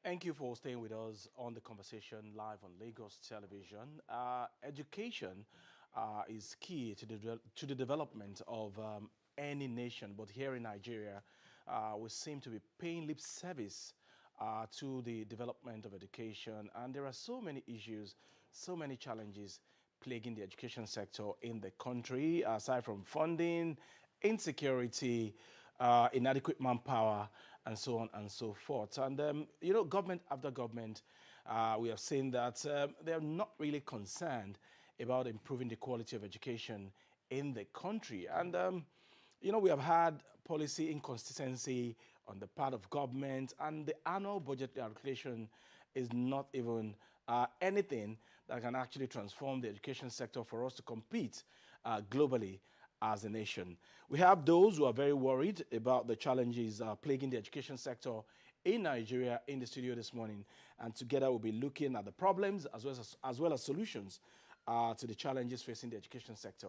Thank you for staying with us on the conversation live on Lagos Television. Education is key to the development of any nation, but here in Nigeria, we seem to be paying lip service to the development of education, and there are so many issues, so many challenges plaguing the education sector in the country, aside from funding, insecurity, inadequate manpower, and so on and so forth. And, you know, government after government, we have seen that they're not really concerned about improving the quality of education in the country. And, you know, we have had policy inconsistency on the part of government, and the annual budget allocation is not even anything that can actually transform the education sector for us to compete globally as a nation. We have those who are very worried about the challenges plaguing the education sector in Nigeria in the studio this morning, and together we'll be looking at the problems as well as solutions to the challenges facing the education sector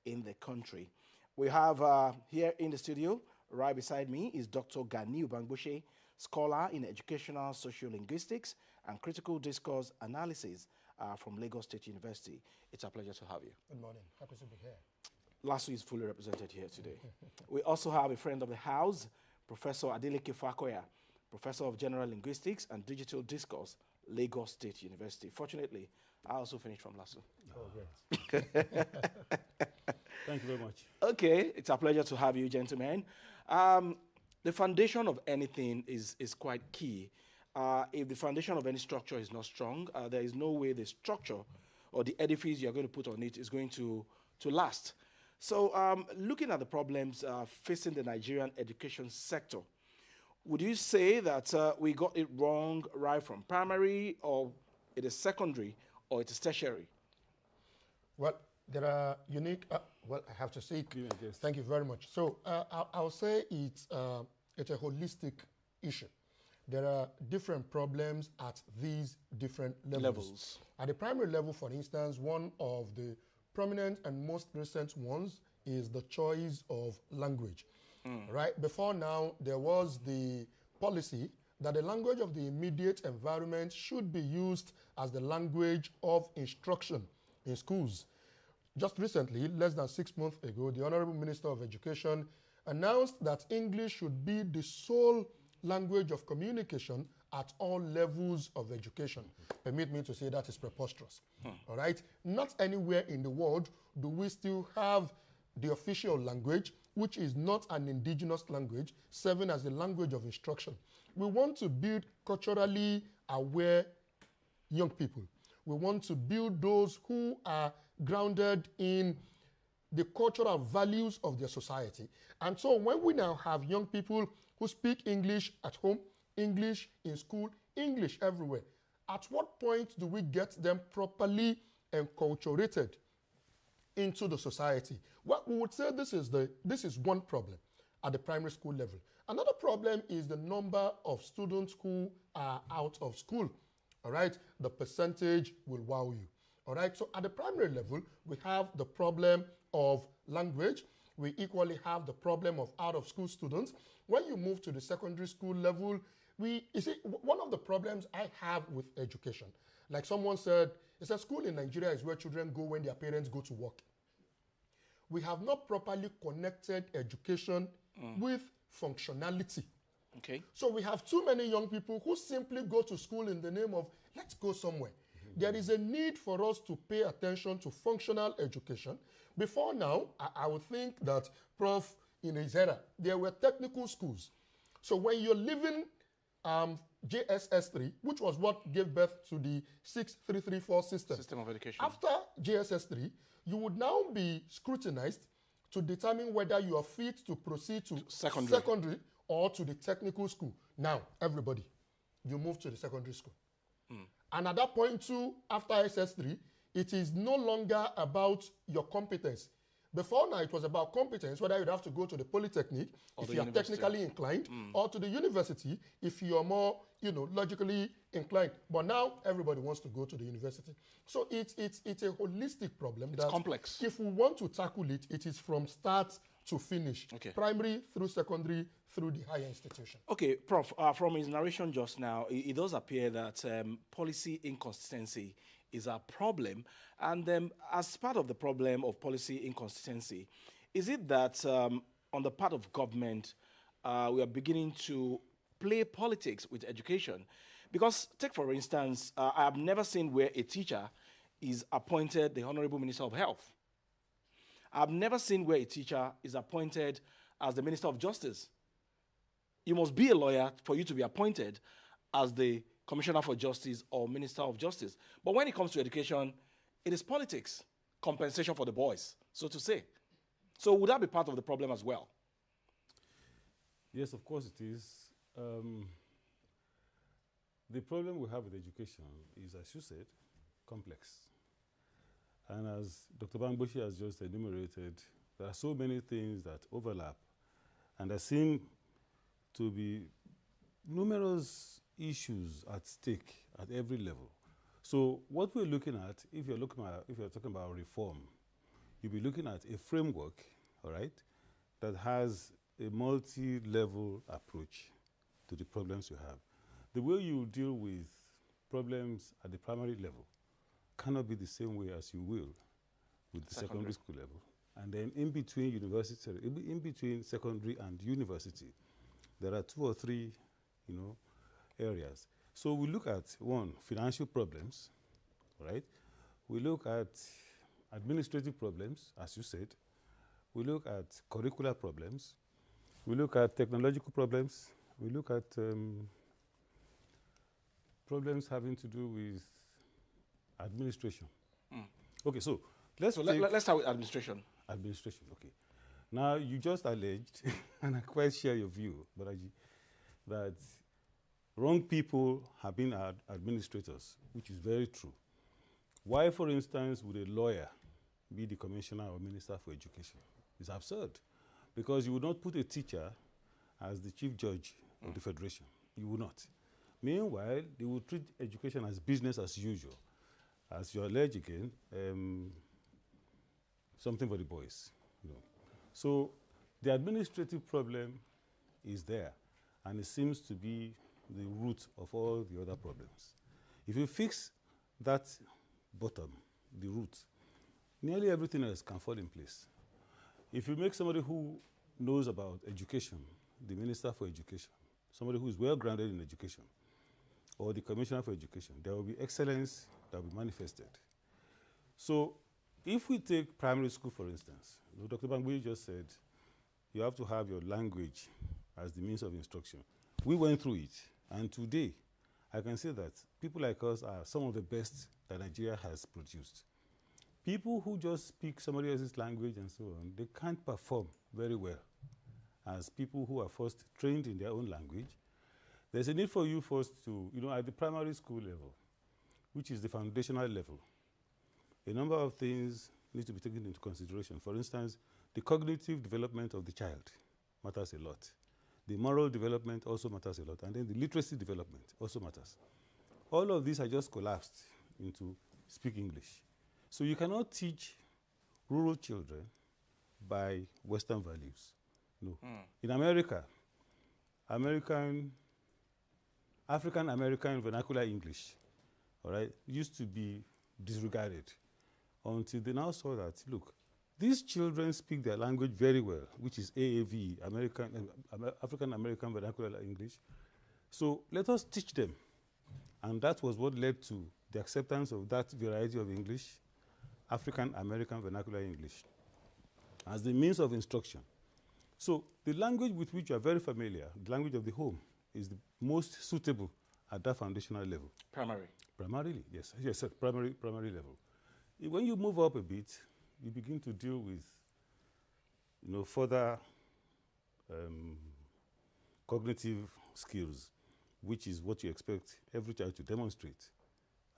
in the country. We have here in the studio, right beside me, is Dr. Ganiu Bangboshe, scholar in educational sociolinguistics and critical discourse analysis from Lagos State University. It's a pleasure to have you. Good morning. Happy to be here. Lasso is fully represented here today. We also have a friend of the house, Professor Adeleke Fakoya, Professor of General Linguistics and Digital Discourse, Lagos State University. Fortunately, I also finished from Lasso. Oh, great. Thank you very much. Okay, it's a pleasure to have you, gentlemen. The foundation of anything is quite key. If the foundation of any structure is not strong, there is no way the structure or the edifice you're going to put on it is going to last. So looking at the problems facing the Nigerian education sector, would you say that we got it wrong right from primary, or it is secondary, or it is tertiary? Well, there are unique, well, I have to say, thank you very much. So I'll say it's a holistic issue. There are different problems at these different levels. At the primary level, for instance, one of the prominent and most recent ones is the choice of language. Right? Before now, there was the policy that the language of the immediate environment should be used as the language of instruction in schools. Just recently, less than 6 months ago, the Honorable Minister of Education announced that English should be the sole language of communication at all levels of education. Permit me to say that is preposterous. All right? Not anywhere in the world do we still have the official language, which is not an indigenous language, serving as the language of instruction. We want to build culturally aware young people. We want to build those who are grounded in the cultural values of their society. And so when we now have young people who speak English at home, English in school, English everywhere, at what point do we get them properly enculturated into the society? Well, we would say this is one problem at the primary school level. Another problem is the number of students who are out of school. All right, the percentage will wow you. All right, so at the primary level, we have the problem of language. We equally have the problem of out-of-school students. When you move to the secondary school level, you see, one of the problems I have with education, like someone said, it's a school in Nigeria is where children go when their parents go to work. We have not properly connected education with functionality. Okay. So we have too many young people who simply go to school in the name of, let's go somewhere. There is a need for us to pay attention to functional education. Before now, I would think that Prof, in his era, there were technical schools. So when you're leaving JSS 3, which was what gave birth to the 6334 system of education. After JSS 3, you would now be scrutinized to determine whether you are fit to proceed to secondary or to the technical school. Now, everybody, you move to the secondary school. And at that point too, after SS3, it is no longer about your competence. Before now, it was about competence, whether you'd have to go to the polytechnic if you are technically inclined, or to the university if you are more, logically inclined. But now, everybody wants to go to the university. So it's a holistic problem. It's complex. If we want to tackle it, it is from start to finish. Okay. Primary through secondary through the higher institution. Okay, Prof, from his narration just now, it does appear that policy inconsistency is a problem. And as part of the problem of policy inconsistency, is it that on the part of government, we are beginning to play politics with education? Because take, for instance, I have never seen where a teacher is appointed the Honorable Minister of Health. I've never seen where a teacher is appointed as the Minister of Justice. You must be a lawyer for you to be appointed as the Commissioner for Justice or Minister of Justice. But when it comes to education, it is politics, compensation for the boys, so to say. So would that be part of the problem as well? Yes, of course it is. The problem we have with education is, as you said, complex. And as Dr. Bambushi has just enumerated, there are so many things that overlap, and there seem to be numerous issues at stake at every level. So what we're looking at, if you're talking about reform, you'll be looking at a framework, all right, that has a multi-level approach to the problems you have. The way you deal with problems at the primary level cannot be the same way as you will with the secondary school level. And then in between university, in between secondary and university, there are 2 or 3, areas. So we look at, one, financial problems, right? We look at administrative problems, as you said. We look at curricular problems. We look at technological problems. We look at problems having to do with administration. Okay, so let's start with administration. Administration, okay. Now, you just alleged, and I quite share your view, Baraji, that wrong people have been administrators, which is very true. Why, for instance, would a lawyer be the commissioner or minister for education? It's absurd, because you would not put a teacher as the chief judge of the federation. You would not. Meanwhile, they will treat education as business as usual. As you allege again, something for the boys. So the administrative problem is there, and it seems to be the root of all the other problems. If you fix that bottom, the root, nearly everything else can fall in place. If you make somebody who knows about education, the Minister for Education, somebody who is well-grounded in education, or the Commissioner for Education, there will be excellence that will be manifested. So if we take primary school, for instance, Dr. Bangui just said, you have to have your language as the means of instruction. We went through it, and today, I can say that people like us are some of the best that Nigeria has produced. People who just speak somebody else's language and so on, they can't perform very well as people who are first trained in their own language. There's a need for you first to, at the primary school level, which is the foundational level, a number of things need to be taken into consideration. For instance, the cognitive development of the child matters a lot. The moral development also matters a lot. And then the literacy development also matters. All of these are just collapsed into speak English. So you cannot teach rural children by Western values. No. In America, African-American vernacular English, all right, used to be disregarded until they now saw that, look, these children speak their language very well, which is AAVE, African-American Vernacular English. So let us teach them. And that was what led to the acceptance of that variety of English, African-American Vernacular English, as the means of instruction. So the language with which you are very familiar, the language of the home, is the most suitable at that foundational level. Primary. Primarily, yes. Yes, sir, primary level. When you move up a bit, you begin to deal with, further cognitive skills, which is what you expect every child to demonstrate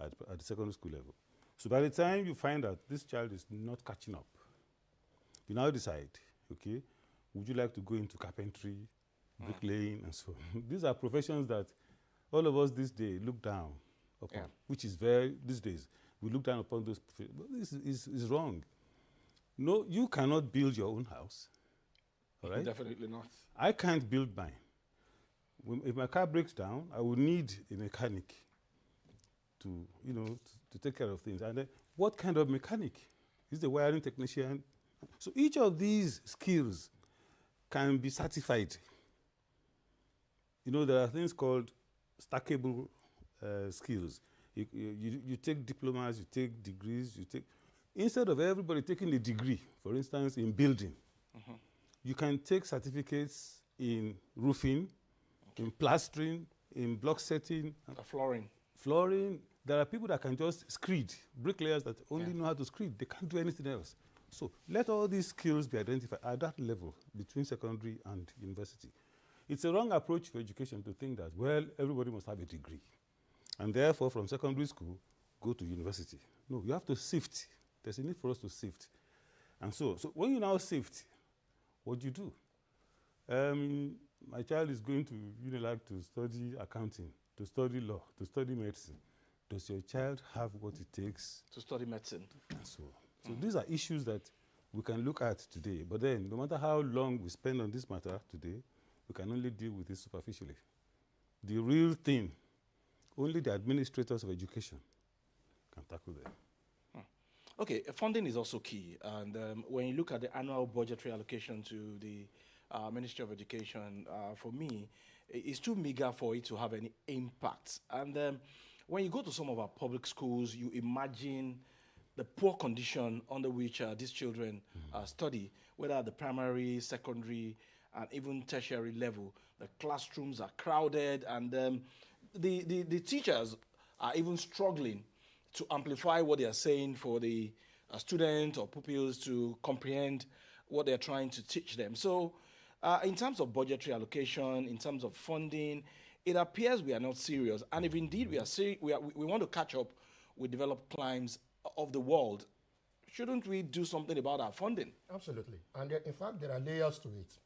at the secondary school level. So by the time you find that this child is not catching up, you now decide, okay, would you like to go into carpentry, bricklaying, and so on? These are professions that all of us these days look down upon, which is these days, we look down upon those professions. But this is wrong. No, you cannot build your own house. All right? Definitely not. I can't build mine. If my car breaks down, I will need a mechanic to, you know, to take care of things. And then what kind of mechanic? Is the wiring technician? So each of these skills can be certified. You know, there are things called stackable skills. You take diplomas, you take degrees, instead of everybody taking a degree, for instance, in building, you can take certificates in roofing, in plastering, in block setting. Flooring. There are people that can just screed, bricklayers that only know how to screed. They can't do anything else. So let all these skills be identified at that level between secondary and university. It's a wrong approach for education to think that, well, everybody must have a degree. And therefore, from secondary school, go to university. No, you have to sift. There's a need for us to sift. And so when you now sift, what do you do? My child is going to UNILAG to study accounting, to study law, to study medicine. Does your child have what it takes to study medicine? And so these are issues that we can look at today. But then, no matter how long we spend on this matter today, we can only deal with it superficially. The real thing, only the administrators of education can tackle them. Okay, funding is also key. And when you look at the annual budgetary allocation to the Ministry of Education, for me, it's too meager for it to have any impact. And when you go to some of our public schools, you imagine the poor condition under which these children study, whether at the primary, secondary, and even tertiary level. The classrooms are crowded, and the teachers are even struggling to amplify what they are saying for the students or pupils to comprehend what they're trying to teach them. So in terms of budgetary allocation, in terms of funding, it appears we are not serious. And if indeed we want to catch up with developed climes of the world, shouldn't we do something about our funding? Absolutely. And in fact, there are layers to it.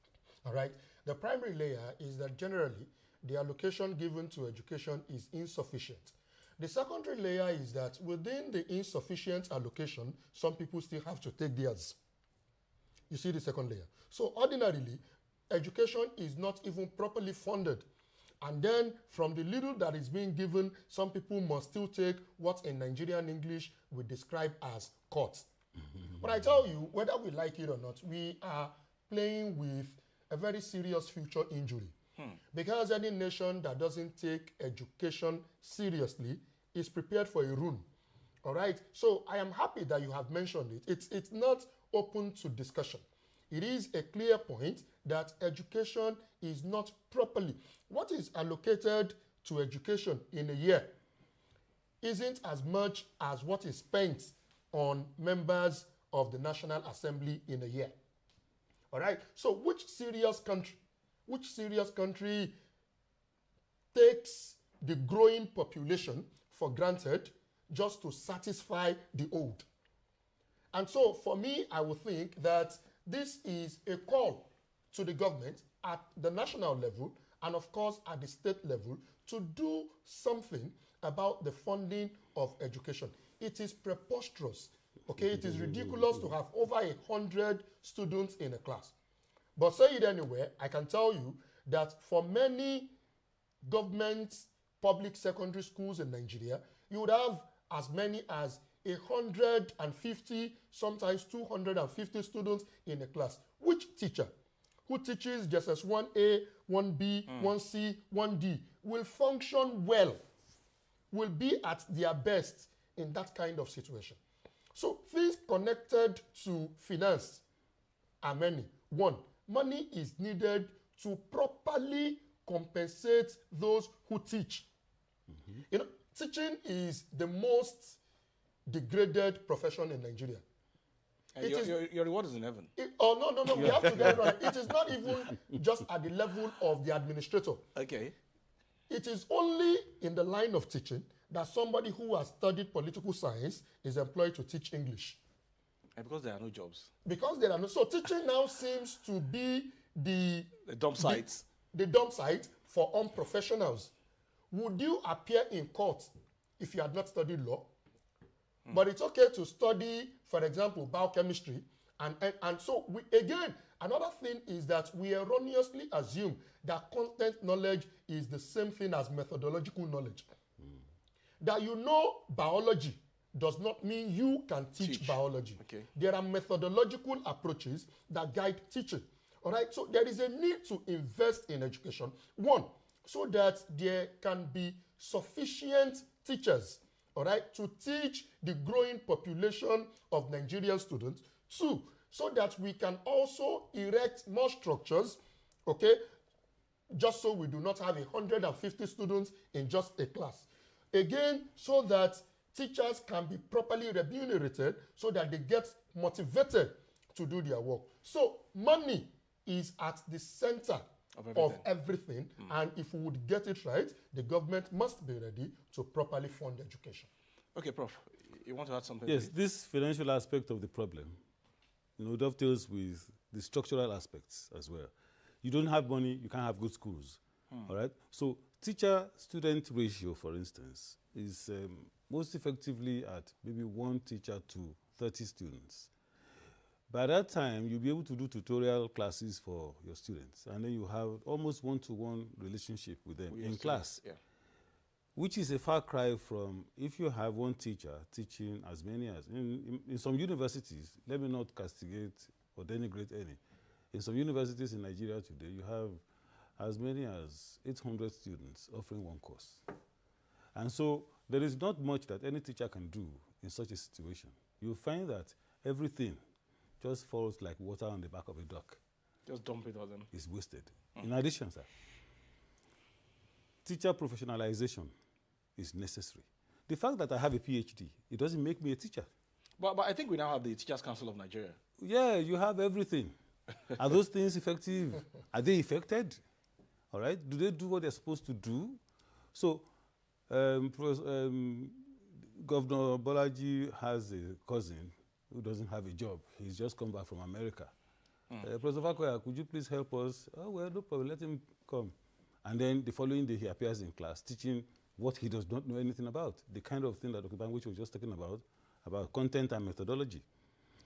All right. The primary layer is that generally the allocation given to education is insufficient. The secondary layer is that within the insufficient allocation, some people still have to take theirs. You see the second layer. So ordinarily, education is not even properly funded. And then from the little that is being given, some people must still take what in Nigerian English we describe as cuts. But I tell you, whether we like it or not, we are playing with a very serious future injury. Because any nation that doesn't take education seriously is prepared for a ruin. All right? So I am happy that you have mentioned it. It's not open to discussion. It is a clear point that education is not properly. What is allocated to education in a year isn't as much as what is spent on members of the National Assembly in a year. All right? So which serious country takes the growing population for granted just to satisfy the old? And so for me, I would think that this is a call to the government at the national level and of course at the state level to do something about the funding of education. It is preposterous. Okay, it is ridiculous to have over 100 students in a class. But say it anyway, I can tell you that for many government public secondary schools in Nigeria, you would have as many as 150, sometimes 250 students in a class. Which teacher who teaches just as 1A, 1B, 1C, 1D will function well, will be at their best in that kind of situation? So things connected to finance are many. One, money is needed to properly compensate those who teach. You know, teaching is the most degraded profession in Nigeria. Your reward is in heaven. No. We have to get it right. It is not even just at the level of the administrator. Okay. It is only in the line of teaching that somebody who has studied political science is employed to teach English. And because there are no jobs. Because there are no. So teaching now seems to be the dump site. The dump site for unprofessionals. Would you appear in court if you had not studied law? But it's okay to study, for example, biochemistry. And so, again, Another thing is that we erroneously assume that content knowledge is the same thing as methodological knowledge. That you know biology does not mean you can teach biology. Okay. There are methodological approaches that guide teaching. All right, so there is a need to invest in education. One, so that there can be sufficient teachers, all right, to teach the growing population of Nigerian students. Two, so that we can also erect more structures, okay, just so we do not have 150 students in just a class. Again, so that teachers can be properly remunerated so that they get motivated to do their work. So money is at the center of everything. And if we would get it right, the government must be ready to properly fund education. Okay, Prof, you want to add something? Yes, this financial aspect of the problem, dovetails with the structural aspects as well. You don't have money, you can't have good schools. All right? So teacher-student ratio, for instance, is most effectively at maybe 1 teacher to 30 students. By that time, you'll be able to do tutorial classes for your students, and then you have almost one-to-one relationship with them in class, which is a far cry from if you have one teacher teaching as many as, in some universities, let me not castigate or denigrate any. In some universities in Nigeria today, you have as many as 800 students offering one course. And so there is not much that any teacher can do in such a situation. You'll find that everything just falls like water on the back of a duck. Just dump it on them. It's wasted. In addition, sir, teacher professionalization is necessary. The fact that I have a PhD, it doesn't make me a teacher. But I think we now have the Teachers Council of Nigeria. Yeah, you have everything. Are those things effective? Are they affected? All right? Do they do what they're supposed to do? So, Governor Bolaji has a cousin who doesn't have a job. He's just come back from America. Prof. Fakoya, could you please help us? Oh, well, no problem. Let him come. And then the following day, he appears in class teaching what he does not know anything about, the kind of thing that Dr. Banguchi was just talking about content and methodology.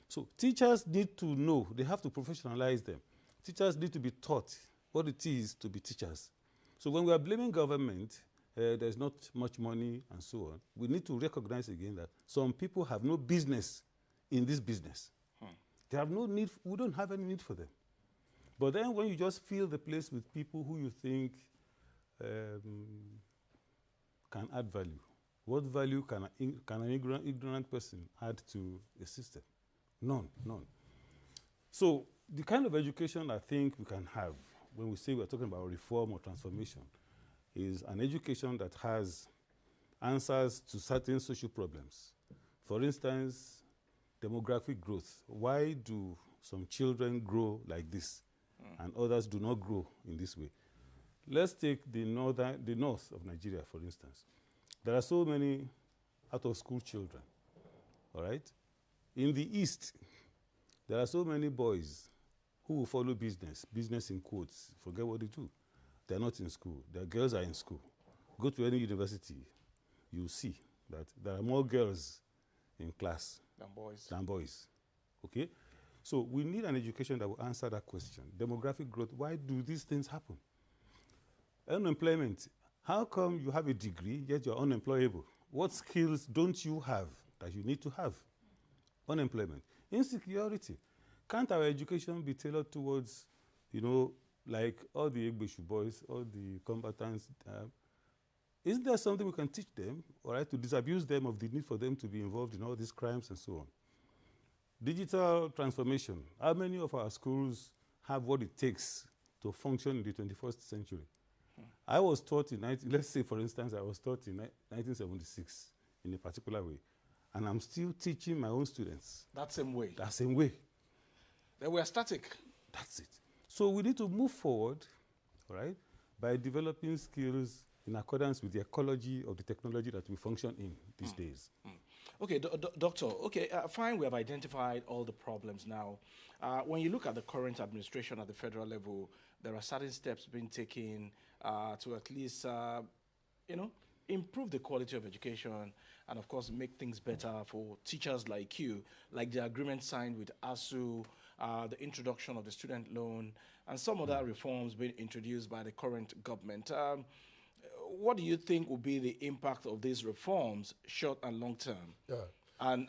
So teachers need to know, they have to professionalize them. Teachers need to be taught what it is to be teachers. So when we are blaming government, there's not much money and so on, we need to recognize again that some people have no business in this business. They have no need, we don't have any need for them. But then when you just fill the place with people who you think can add value, what value can an ignorant person add to a system? None. So the kind of education I think we can have when we say we're talking about reform or transformation is an education that has answers to certain social problems. For instance, demographic growth. Why do some children grow like this and others do not grow in this way? Let's take the north of Nigeria, for instance. There are so many out-of-school children, all right? In the East, there are so many boys who will follow business in quotes, forget what they do. They're not in school. Their girls are in school. Go to any university, you'll see that there are more girls in class than boys. Okay? So we need an education that will answer that question. Demographic growth, why do these things happen? Unemployment, how come you have a degree, yet you're unemployable? What skills don't you have that you need to have? Unemployment. Insecurity. Can't our education be tailored towards, like all the Egbeshu boys, all the combatants? Isn't there something we can teach them, all right, to disabuse them of the need for them to be involved in all these crimes and so on? Digital transformation. How many of our schools have what it takes to function in the 21st century? I was taught let's say, for instance, I was taught in 1976 in a particular way. And I'm still teaching my own students. That same way? That same way. They were static. That's it. So we need to move forward, all right, by developing skills in accordance with the ecology of the technology that we function in these days. Okay, Doctor, fine, we have identified all the problems now. When you look at the current administration at the federal level, there are certain steps being taken to at least, improve the quality of education and, of course, make things better for teachers like you, like the agreement signed with ASU the introduction of the student loan, and some other reforms being introduced by the current government. What do you think will be the impact of these reforms, short and long term? Yeah. And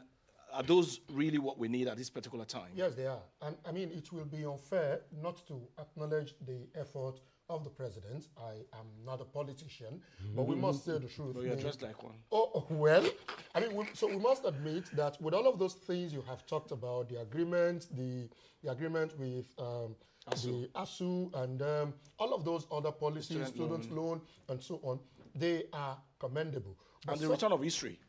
are those really what we need at this particular time? Yes, they are. And I mean, it will be unfair not to acknowledge the effort of the president. I am not a politician, but we must say the truth. But you're dressed like one. Oh, well, I mean, so we must admit that with all of those things you have talked about, the agreement, the agreement with the ASU, and all of those other policies, student loan, and so on, they are commendable. But and the return of history.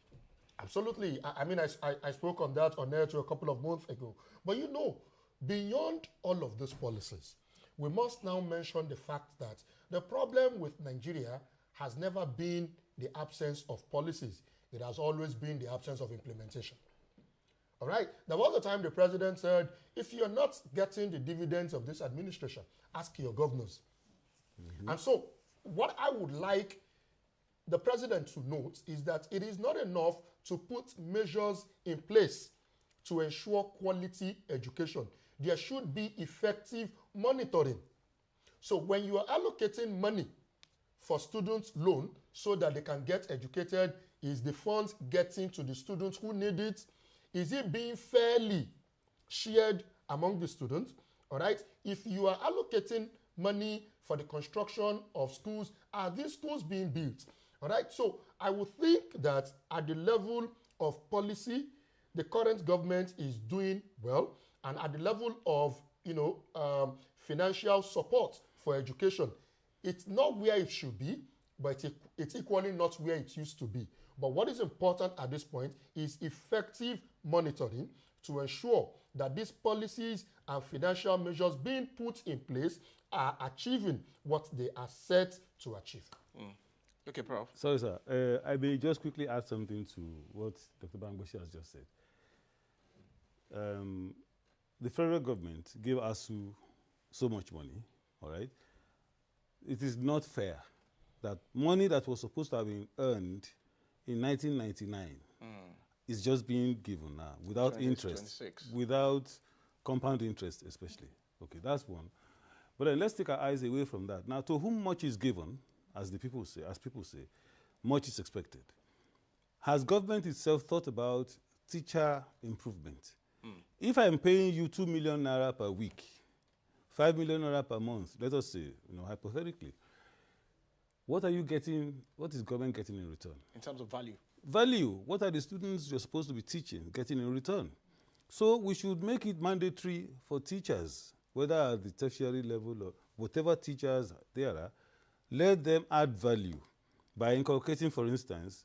Absolutely. I mean, I spoke on that on air a couple of months ago. But you know, beyond all of these policies, we must now mention the fact that the problem with Nigeria has never been the absence of policies. It has always been the absence of implementation. All right? There was a time the president said, if you're not getting the dividends of this administration, ask your governors. And so what I would like the president to note is that it is not enough to put measures in place to ensure quality education. There should be effective monitoring. So when you are allocating money for students' loan so that they can get educated, is the funds getting to the students who need it? Is it being fairly shared among the students? All right. If you are allocating money for the construction of schools, are these schools being built? All right. So I would think that at the level of policy, the current government is doing well, and at the level of financial support for education, it's not where it should be, but it's equally not where it used to be. But what is important at this point is effective monitoring to ensure that these policies and financial measures being put in place are achieving what they are set to achieve. Okay, Prof. Sorry, sir. I may just quickly add something to what Dr. Bangboshi has just said. The federal government gave ASU so much money, all right? It is not fair that money that was supposed to have been earned in 1999 is just being given now without interest, 26. Without compound interest especially. Okay, that's one. But then let's take our eyes away from that. Now, to whom much is given, as people say, much is expected. Has government itself thought about teacher improvement? If I'm paying you 2 million naira per week, 5 million naira per month, let us say, hypothetically, what are you getting, what is government getting in return? In terms of value. Value. What are the students you're supposed to be teaching getting in return? So we should make it mandatory for teachers, whether at the tertiary level or whatever teachers there are, let them add value by inculcating, for instance,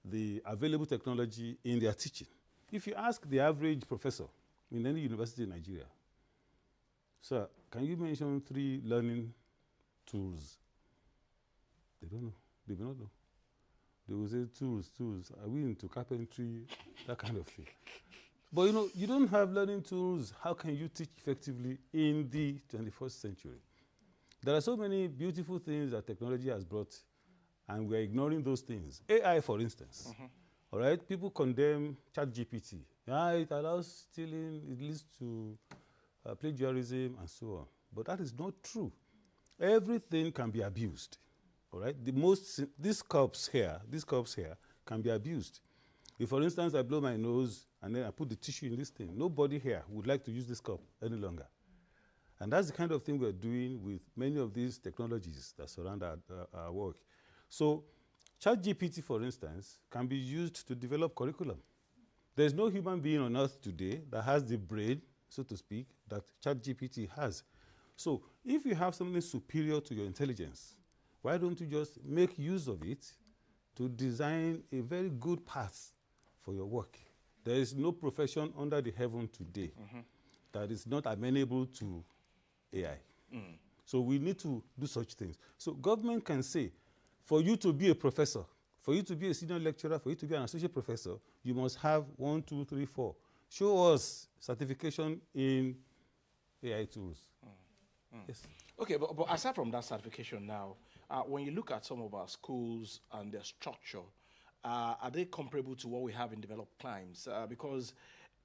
the available technology in their teaching. If you ask the average professor in any university in Nigeria, sir, can you mention 3 learning tools? They don't know. They will not know. They will say tools. Are we into carpentry? That kind of thing. But you don't have learning tools. How can you teach effectively in the 21st century? There are so many beautiful things that technology has brought, and we're ignoring those things. AI, for instance. All right? People condemn ChatGPT. It allows stealing, it leads to plagiarism, and so on. But that is not true. Everything can be abused. All right? These cups here can be abused. If, for instance, I blow my nose and then I put the tissue in this thing, nobody here would like to use this cup any longer. And that's the kind of thing we're doing with many of these technologies that surround our work. So ChatGPT, for instance, can be used to develop curriculum. There's no human being on earth today that has the brain, so to speak, that ChatGPT has. So if you have something superior to your intelligence, why don't you just make use of it to design a very good path for your work? There is no profession under the heaven today that is not amenable to AI. So we need to do such things. So government can say, for you to be a professor, for you to be a senior lecturer, for you to be an associate professor, you must have 1, 2, 3, 4. Show us certification in AI tools. Yes. Okay, but aside from that certification now, when you look at some of our schools and their structure, are they comparable to what we have in developed climes? Because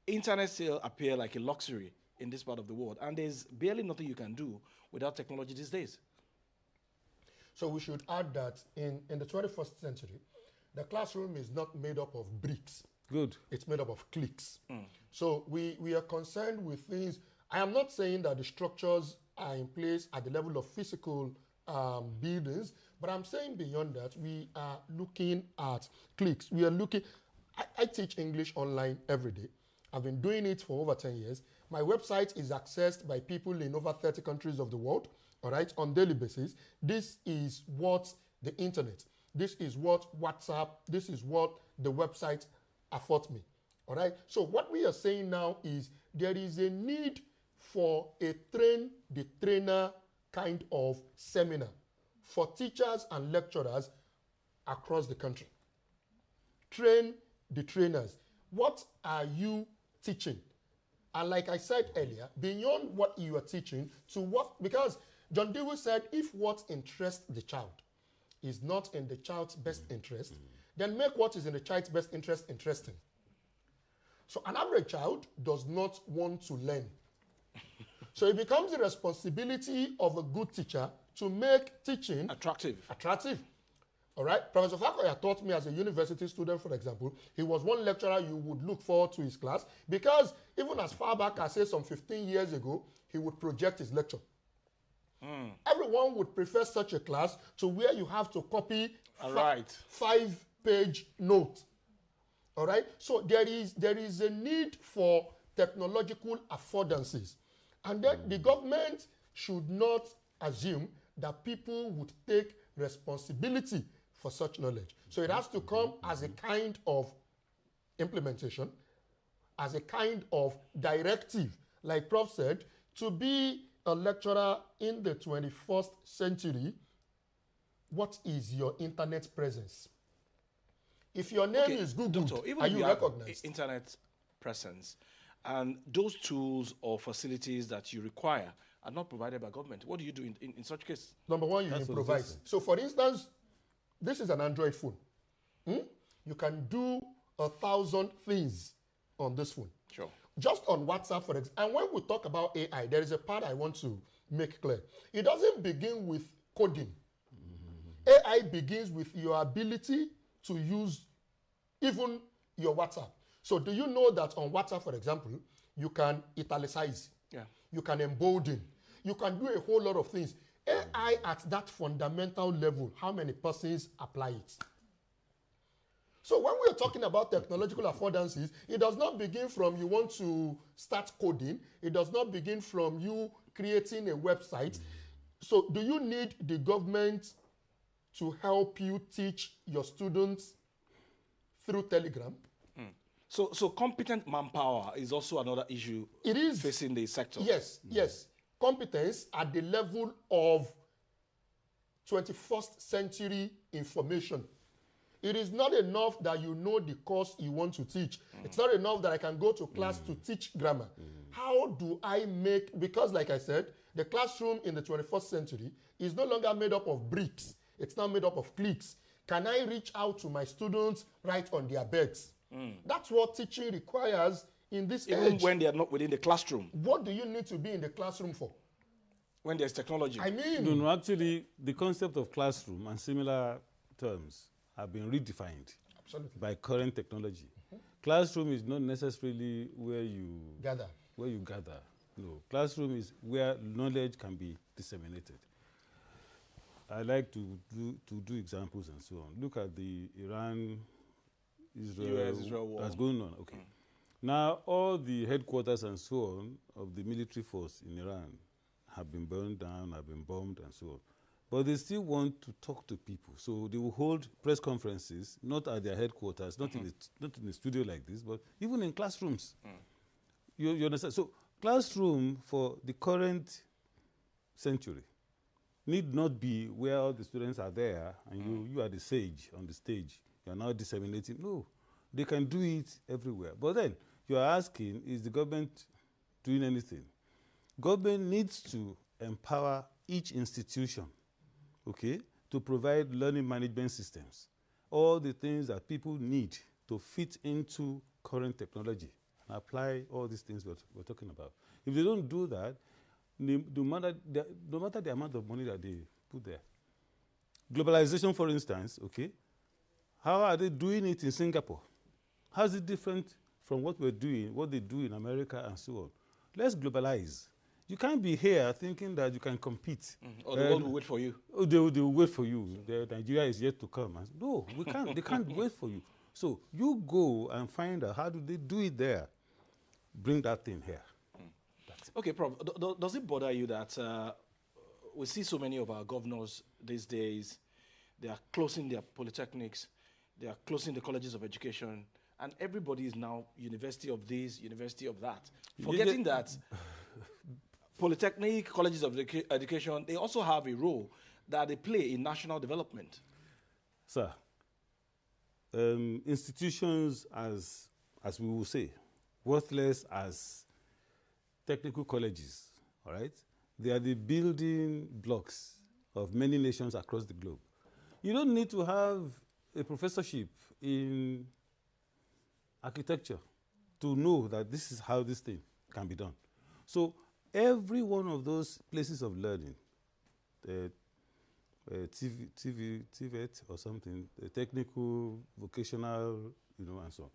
internet still appear like a luxury in this part of the world. And there's barely nothing you can do without technology these days. So we should add that in the 21st century, the classroom is not made up of bricks. Good. It's made up of cliques. So we are concerned with things. I am not saying that the structures are in place at the level of physical buildings, but I'm saying beyond that, we are looking at cliques. We are looking, I teach English online every day. I've been doing it for over 10 years. My website is accessed by people in over 30 countries of the world, all right, on daily basis. This is what the internet, this is what WhatsApp, this is what the website affords me, all right? So what we are saying now is there is a need for a train the trainer kind of seminar for teachers and lecturers across the country. Train the trainers. What are you teaching? And like I said earlier, beyond what you are teaching to what, because John Dewey said, if what interests the child is not in the child's best interest, then make what is in the child's best interest interesting. So an average child does not want to learn. So it becomes the responsibility of a good teacher to make teaching attractive. All right? Professor Fakoya taught me as a university student, for example. He was one lecturer you would look forward to his class because even as far back as, say, some 15 years ago, he would project his lecture. Everyone would prefer such a class to where you have to copy five-page note. All right? So there is a need for technological affordances. And then the government should not assume that people would take responsibility for such knowledge. So it has to come as a kind of implementation, as a kind of directive, like Prof said, to be a lecturer in the 21st century. What is your internet presence? If your name is Google, Doctor, even are if you recognized? Internet presence and those tools or facilities that you require are not provided by government, what do you do in such case? Number one, you improvise. So for instance, this is an Android phone. You can do 1,000 things on this phone. Sure. Just on WhatsApp, for example. And when we talk about AI, there is a part I want to make clear. It doesn't begin with coding. AI begins with your ability to use even your WhatsApp. So do you know that on WhatsApp, for example, you can italicize, you can embolden, you can do a whole lot of things. AI at that fundamental level, how many persons apply it? So when we are talking about technological affordances, it does not begin from you want to start coding. It does not begin from you creating a website. So do you need the government to help you teach your students through Telegram? So competent manpower is also another issue facing the sector. Yes, yes. Competence at the level of 21st century information. It is not enough that you know the course you want to teach. It's not enough that I can go to class to teach grammar. How do I make, because like I said, the classroom in the 21st century is no longer made up of bricks. It's now made up of cliques. Can I reach out to my students right on their beds? That's what teaching requires in this age. Even when they are not within the classroom. What do you need to be in the classroom for? When there's technology. I mean... No, actually, the concept of classroom and similar terms have been redefined by current technology. Classroom is not necessarily where you gather. No, classroom is where knowledge can be disseminated. I like to do examples and so on. Look at the Iran-Israel war that's going on. Okay. Now, all the headquarters and so on of the military force in Iran have been burned down, have been bombed and so on. But they still want to talk to people. So they will hold press conferences, not at their headquarters, not in the studio like this, but even in classrooms. You understand? So classroom for the current century need not be where all the students are there and you are the sage on the stage. You are now disseminating. No, they can do it everywhere. But then you are asking, is the government doing anything? Government needs to empower each institution, okay, to provide learning management systems, all the things that people need to fit into current technology and apply all these things we're talking about. If they don't do that, no matter the amount of money that they put there. Globalization, for instance, okay, how are they doing it in Singapore? How is it different from what we're doing, what they do in America and so on? Let's globalize. You can't be here thinking that you can compete. Or the world will wait for you. Oh, they will wait for you. Nigeria is yet to come. No, we can't. They can't wait for you. So you go and find out how do they do it there. Bring that thing here. Okay, Prof, does it bother you that we see so many of our governors these days, they are closing their polytechnics, they are closing the colleges of education, and everybody is now university of this, university of that, forgetting that polytechnic, colleges of education, they also have a role that they play in national development. Sir, institutions, as we will say, worthless as technical colleges, all right? They are the building blocks of many nations across the globe. You don't need to have a professorship in architecture to know that this is how this thing can be done. So every one of those places of learning, TVET or something, technical, vocational, and so on,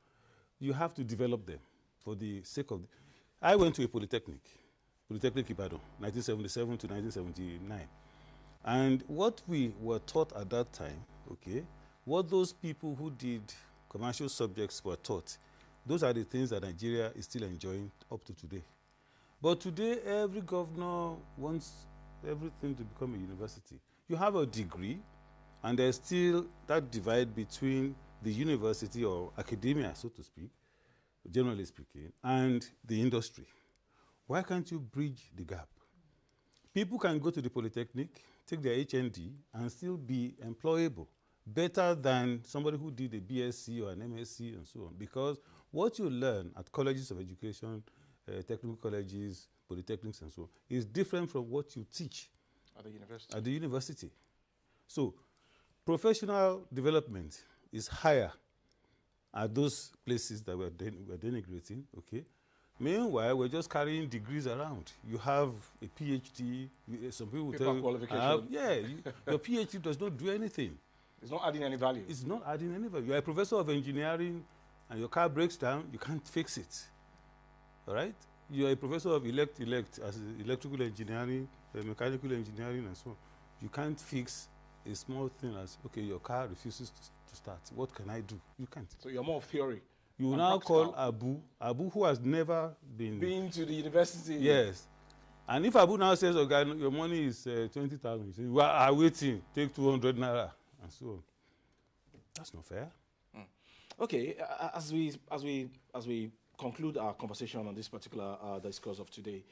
you have to develop them for the sake of... I went to a Polytechnic Ibadan, 1977 to 1979. And what we were taught at that time, okay, what those people who did commercial subjects were taught, those are the things that Nigeria is still enjoying up to today. But today, every governor wants everything to become a university. You have a degree, and there's still that divide between the university or academia, so to speak, generally speaking, and the industry. Why can't you bridge the gap? People can go to the Polytechnic, take their HND, and still be employable, better than somebody who did a BSc or an MSc and so on, because what you learn at colleges of education, technical colleges, polytechnics and so on, is different from what you teach at the university. So professional development is higher at those places that we're denigrating, okay? Meanwhile, we're just carrying degrees around. You have a PhD, some people will tell you, your PhD does not do anything. It's not adding any value. It's not adding any value. You're a professor of engineering and your car breaks down, you can't fix it, all right? You're a professor of as electrical engineering, mechanical engineering and so on. You can't fix a small thing as, okay, your car refuses to start. What can I do? You can't. So you're more of theory. You will now call Abu who has never been to the university. Yes. And if Abu now says, okay, your money is 20,000, you say, we are waiting, take 200 naira, and so on. That's not fair. Okay, as we conclude our conversation on this particular discourse of today,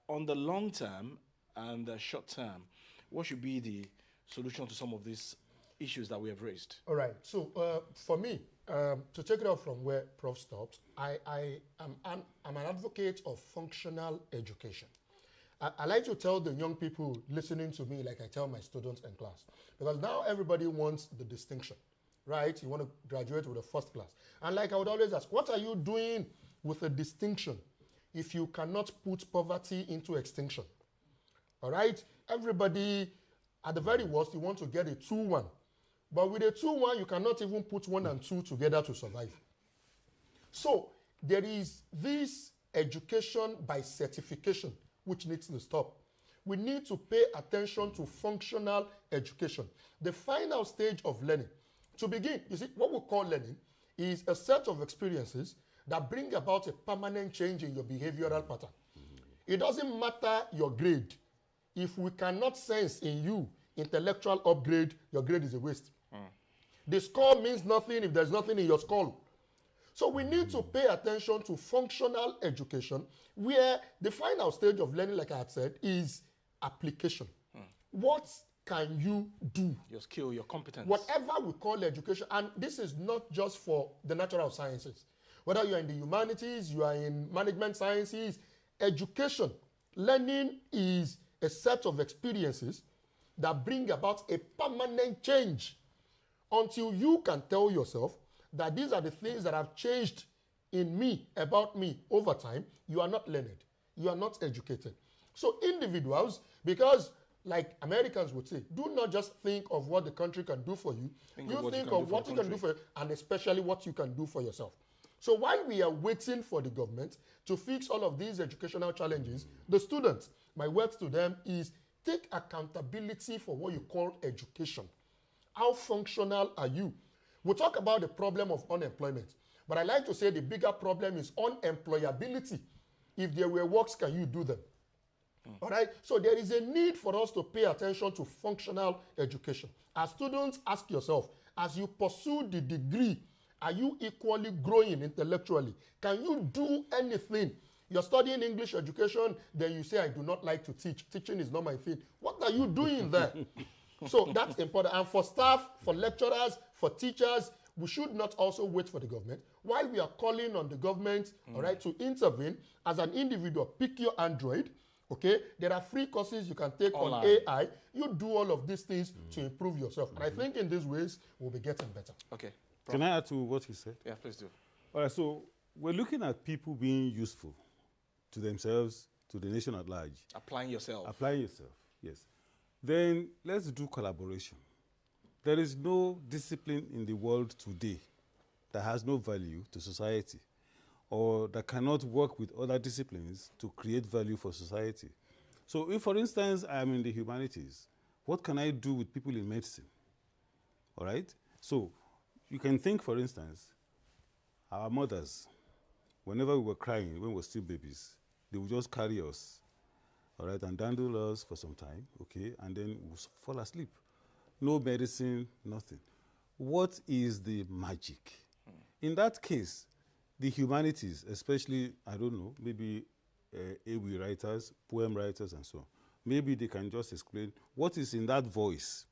on the long term and the short term, what should be the solution to some of these issues that we have raised? All right. So for me, to take it off from where Prof stopped, I'm an advocate of functional education. I like to tell the young people listening to me like I tell my students in class, because now everybody wants the distinction, right? You want to graduate with a first class. And like I would always ask, what are you doing with a distinction if you cannot put poverty into extinction? All right? Everybody, at the very worst, you want to get a 2-1. But with a 2-1, you cannot even put 1 and 2 together to survive. So there is this education by certification, which needs to stop. We need to pay attention to functional education, the final stage of learning. To begin, you see, what we call learning is a set of experiences that bring about a permanent change in your behavioral pattern. It doesn't matter your grade. If we cannot sense in you intellectual upgrade, your grade is a waste. The score means nothing if there's nothing in your skull. So we need to pay attention to functional education, where the final stage of learning, like I had said, is application. What can you do? Your skill, your competence. Whatever we call education, and this is not just for the natural sciences. Whether you are in the humanities, you are in management sciences, education, learning is a set of experiences that bring about a permanent change until you can tell yourself that these are the things that have changed in me, about me, over time. You are not learned. you are not educated. So individuals, because like Americans would say, do not just think of what the country can do for you. You think of what you can do for you, and especially what you can do for yourself. So while we are waiting for the government to fix all of these educational challenges, the students, my words to them is take accountability for what you call education. How functional are you? We'll talk about the problem of unemployment, but I like to say the bigger problem is unemployability. If there were works, can you do them? All right, so there is a need for us to pay attention to functional education. As students, ask yourself, as you pursue the degree, are you equally growing intellectually? Can you do anything? You're studying English education, then you say, I do not like to teach. Teaching is not my thing. What are you doing there? So that's important. And for staff, for lecturers, for teachers, we should not also wait for the government. While we are calling on the government, all right, to intervene, as an individual, pick your Android. Okay, there are free courses you can take on AI. You do all of these things to improve yourself. And I think in these ways, we'll be getting better. Okay. Prof. Can I add to what you said? Yeah, please do. All right, so we're looking at people being useful to themselves, to the nation at large. Applying yourself. Applying yourself, yes. Then let's do collaboration. There is no discipline in the world today that has no value to society, or that cannot work with other disciplines to create value for society. So if, for instance, I'm in the humanities, what can I do with people in medicine? All right? So you can think, for instance, our mothers, whenever we were crying, when we were still babies, they would just carry us, all right, and dandle us for some time, okay, and then we'll fall asleep. No medicine, nothing. What is the magic? In that case, the humanities, especially, I don't know, maybe AWI writers, poem writers, and so on, maybe they can just explain what is in that voice,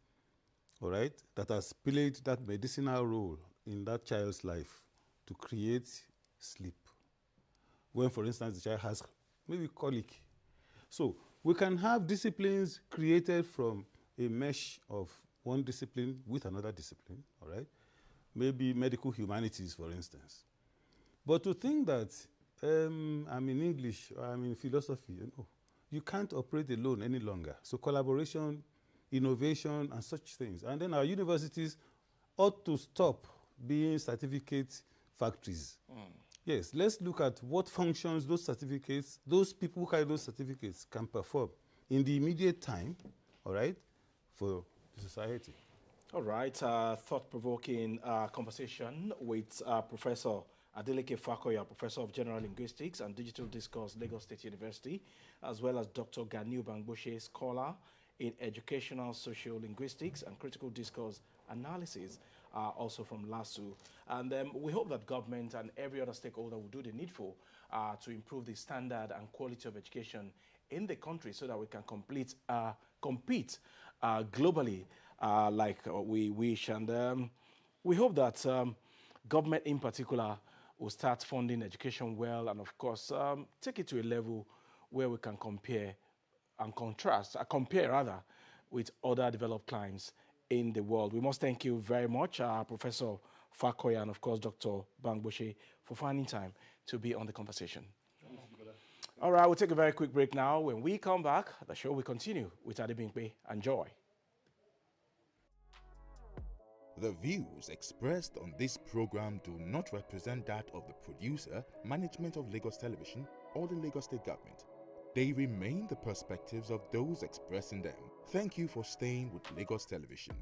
all right, that has played that medicinal role in that child's life to create sleep. When, for instance, the child has maybe colic. So we can have disciplines created from a mesh of one discipline with another discipline, all right? Maybe medical humanities, for instance. But to think that I'm in English, or I'm in philosophy, you can't operate alone any longer. So collaboration, innovation, and such things. And then our universities ought to stop being certificate factories. Yes, let's look at what functions those certificates, those people who carry those certificates can perform in the immediate time, all right, for the society. All right, thought-provoking conversation with Professor Adeleke Fakoya, Professor of General Linguistics and Digital Discourse, Lagos State University, as well as Dr. Ganiu Bangboshe, scholar in educational social linguistics and critical discourse analysis, also from LASU. And we hope that government and every other stakeholder will do the needful to improve the standard and quality of education in the country so that we can compete globally like we wish. And we hope that government in particular will start funding education well, and of course take it to a level where we can compare with other developed climes in the world. We must thank you very much, Professor Fakoya, and of course Dr. Bangboshe, for finding time to be on the conversation. All right, we'll take a very quick break now. When we come back, the show will continue with Adebimpe. Enjoy. The views expressed on this program do not represent that of the producer, management of Lagos Television, or the Lagos State Government. They remain the perspectives of those expressing them. Thank you for staying with Lagos Television.